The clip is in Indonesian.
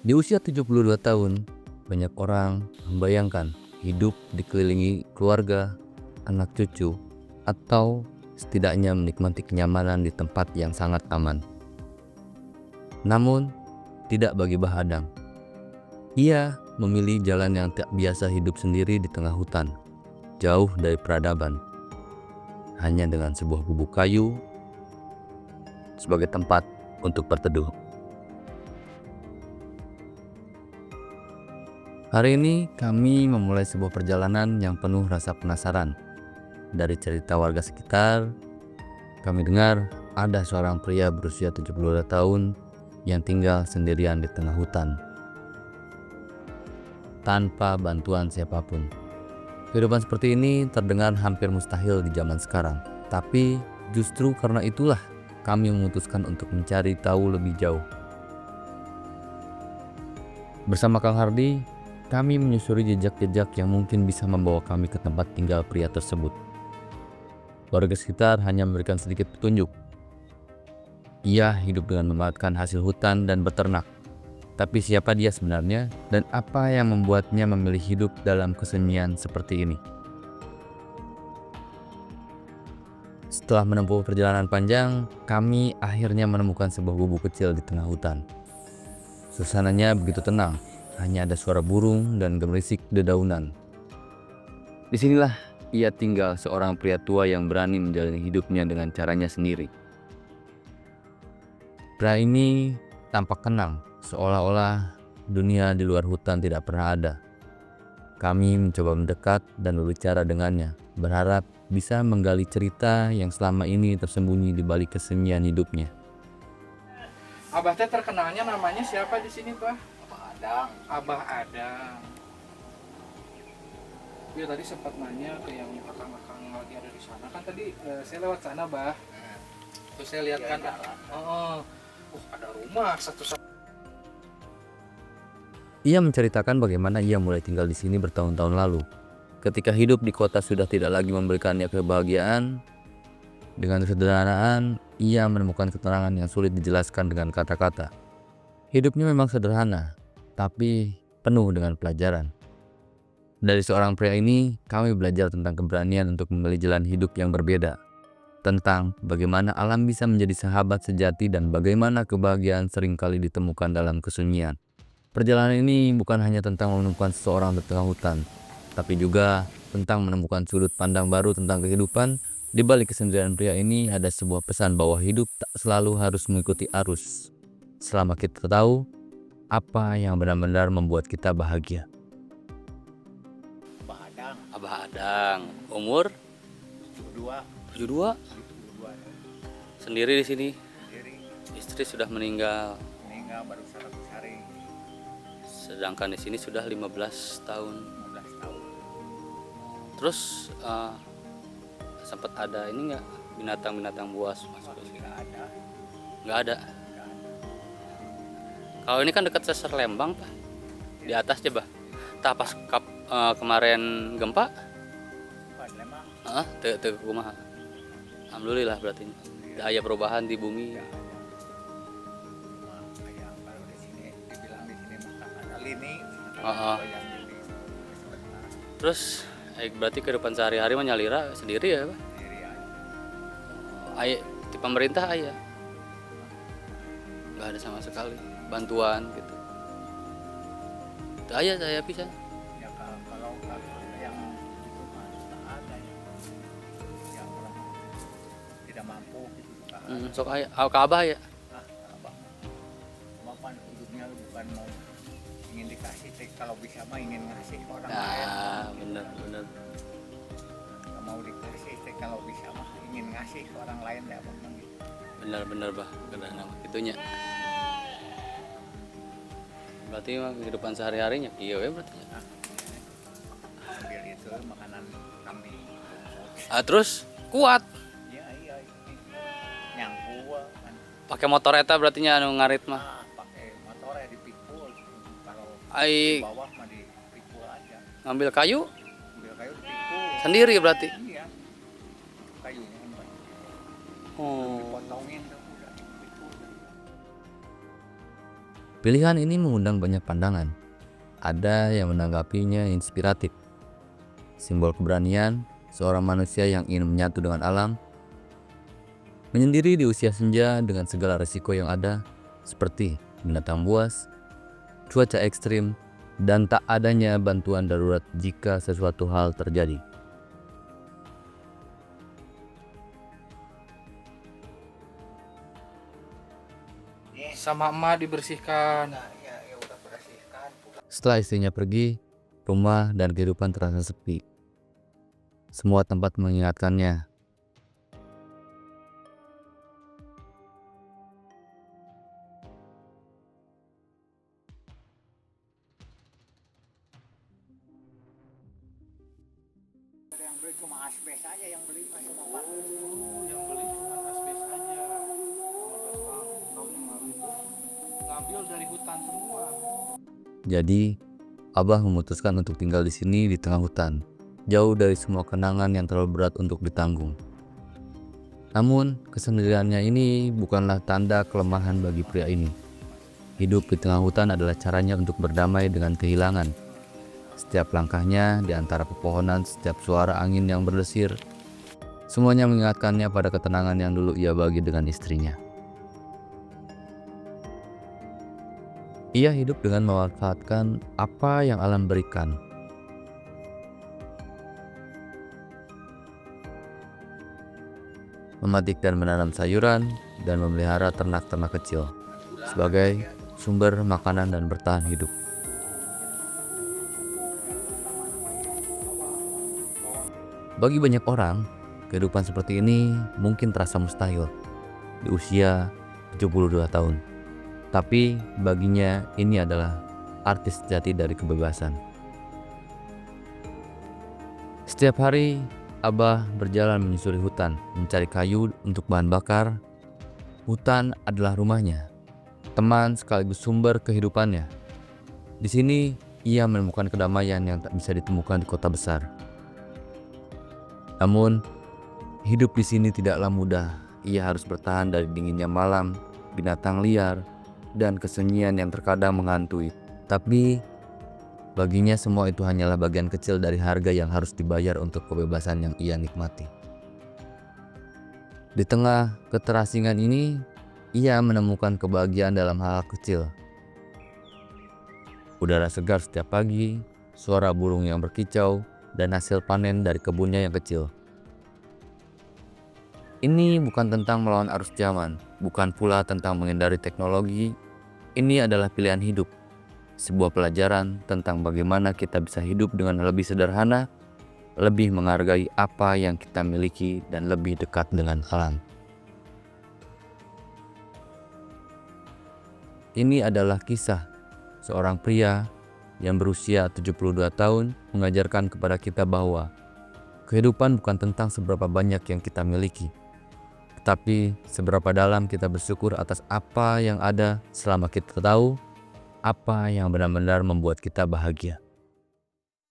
Di usia 72 tahun, banyak orang membayangkan hidup dikelilingi keluarga, anak cucu, atau setidaknya menikmati kenyamanan di tempat yang sangat aman. Namun, tidak bagi Bahadang. Ia memilih jalan yang tak biasa, hidup sendiri di tengah hutan, jauh dari peradaban, hanya dengan sebuah gubuk kayu sebagai tempat untuk berteduh. Hari ini kami memulai sebuah perjalanan yang penuh rasa penasaran. Dari cerita warga sekitar, kami dengar ada seorang pria berusia 72 tahun yang tinggal sendirian di tengah hutan, tanpa bantuan siapapun. Kehidupan seperti ini terdengar hampir mustahil di zaman sekarang. Tapi justru karena itulah kami memutuskan untuk mencari tahu lebih jauh. Bersama Kang Hardi, kami menyusuri jejak-jejak yang mungkin bisa membawa kami ke tempat tinggal pria tersebut. Warga sekitar hanya memberikan sedikit petunjuk. Ia hidup dengan memanfaatkan hasil hutan dan beternak. Tapi siapa dia sebenarnya dan apa yang membuatnya memilih hidup dalam kesunyian seperti ini? Setelah menempuh perjalanan panjang, kami akhirnya menemukan sebuah gubuk kecil di tengah hutan. Suasananya begitu tenang, hanya ada suara burung dan gemerisik dedaunan. Disinilah ia tinggal, seorang pria tua yang berani menjalani hidupnya dengan caranya sendiri. Pria ini tampak tenang, seolah-olah dunia di luar hutan tidak pernah ada. Kami mencoba mendekat dan berbicara dengannya, berharap bisa menggali cerita yang selama ini tersembunyi di balik kesunyian hidupnya. Abah teh terkenalnya namanya siapa di sini, Bah? Abah Adang. Abah Adang. Dia tadi sempat nanya ke yang akang-akang lagi ada di sana. Kan tadi saya lewat sana, Bah. Terus saya lihat kan, ada rumah satu-satu. Ia menceritakan bagaimana ia mulai tinggal di sini bertahun-tahun lalu. Ketika hidup di kota sudah tidak lagi memberikannya kebahagiaan, dengan kesederhanaan ia menemukan ketenangan yang sulit dijelaskan dengan kata-kata. Hidupnya memang sederhana, tapi penuh dengan pelajaran. Dari seorang pria ini, kami belajar tentang keberanian untuk memilih jalan hidup yang berbeda, tentang bagaimana alam bisa menjadi sahabat sejati dan bagaimana kebahagiaan seringkali ditemukan dalam kesunyian. Perjalanan ini bukan hanya tentang menemukan seseorang di tengah hutan, tapi juga tentang menemukan sudut pandang baru tentang kehidupan. Di balik kesendirian pria ini ada sebuah pesan bahwa hidup tak selalu harus mengikuti arus, selama kita tahu apa yang benar-benar membuat kita bahagia. Abah Adang. Abah Adang, umur 72. 72, 72 ya. sendiri di sini. Sendiri. Istri sudah meninggal, Meninggal baru 100 hari. sedangkan di sini sudah 15 tahun. 15 tahun. Terus sempat ada ini nggak, binatang-binatang buas masuk ke sini? Tidak ada. Nggak ada. Tidak ada. Kalau ini kan dekat Sesar Lembang, Pak. Di atas aja, Bah. Tah pas kemarin gempa, Bukan memang. teu kumaha. Alhamdulillah berarti. Ada perubahan di bumi. Tidak ada. Cuma kayak kalau di sini dibilang di sini mah ada lini. Heeh. Yang lini sebentar. Terus berarti kehidupan sehari-hari menyalira sendiri ya, Pak? Sendiri aja. Di pemerintah nggak ada sama sekali bantuan gitu. Itu aja saya bisa. Ya kalau yang itu mah tak ada yang orang tidak mampu gitu. Tak ada. Sok aya, ke Abah ya. Abang mah kan hidupnya bukan mau ingin dikasih, kalau bisa mah ingin ngasih orang lain. Nah, bener. Nggak mau dikasih, kalau bisa mah ingin ngasih ke orang lain ya abang mah gitu. Bener Bah, kadang itunya. Berarti mah kehidupan sehari-harinya iya ya berarti. Nah, ambil itu makanan kambing. Terus kuat Iya iya ini nyangku kan. pakai motor eta berarti nya anu ngarit mah. Pakai motor ya dipikul. Kalau Ai di bawah mah dipikul aja. ngambil kayu Ambil kayu dipikul. sendiri berarti. Iya. Kayunya kan Oh. dipotongin tuh udah dipikul. Pilihan ini mengundang banyak pandangan. Ada yang menanggapinya inspiratif, simbol keberanian seorang manusia yang ingin menyatu dengan alam, menyendiri di usia senja dengan segala risiko yang ada, seperti binatang buas, cuaca ekstrim, dan tak adanya bantuan darurat jika sesuatu hal terjadi. Sama emak dibersihkan. Nah, ya udah bersihkan. Setelah istrinya pergi, rumah dan kehidupan terasa sepi. Semua tempat mengingatkannya. Yang beli cuma asbes aja yang beli masih mau pakai. Yang beli cuma asbes aja. Tahun yang lalu itu ngambil dari hutan semua. Jadi, Abah memutuskan untuk tinggal di sini di tengah hutan, jauh dari semua kenangan yang terlalu berat untuk ditanggung. Namun, kesendiriannya ini bukanlah tanda kelemahan bagi pria ini. Hidup di tengah hutan adalah caranya untuk berdamai dengan kehilangan. Setiap langkahnya di antara pepohonan, setiap suara angin yang berdesir, semuanya mengingatkannya pada ketenangan yang dulu ia bagi dengan istrinya. Ia hidup dengan memanfaatkan apa yang alam berikan. Memetik dan menanam sayuran dan memelihara ternak-ternak kecil sebagai sumber makanan dan bertahan hidup. Bagi banyak orang, kehidupan seperti ini mungkin terasa mustahil di usia 72 tahun. Tapi baginya ini adalah arti sejati dari kebebasan. Setiap hari, Abah berjalan menyusuri hutan, mencari kayu untuk bahan bakar. Hutan adalah rumahnya, teman sekaligus sumber kehidupannya. Di sini, ia menemukan kedamaian yang tak bisa ditemukan di kota besar. Namun, hidup di sini tidaklah mudah. Ia harus bertahan dari dinginnya malam, binatang liar, dan kesunyian yang terkadang menghantui. Tapi baginya semua itu hanyalah bagian kecil dari harga yang harus dibayar untuk kebebasan yang ia nikmati. Di tengah keterasingan ini, ia menemukan kebahagiaan dalam hal kecil. Udara segar setiap pagi, suara burung yang berkicau, dan hasil panen dari kebunnya yang kecil. Ini bukan tentang melawan arus zaman, bukan pula tentang menghindari teknologi. Ini adalah pilihan hidup, sebuah pelajaran tentang bagaimana kita bisa hidup dengan lebih sederhana, lebih menghargai apa yang kita miliki, dan lebih dekat dengan alam. Ini adalah kisah seorang pria yang berusia 72 tahun mengajarkan kepada kita bahwa kehidupan bukan tentang seberapa banyak yang kita miliki, tetapi seberapa dalam kita bersyukur atas apa yang ada selama kita tahu apa yang benar-benar membuat kita bahagia.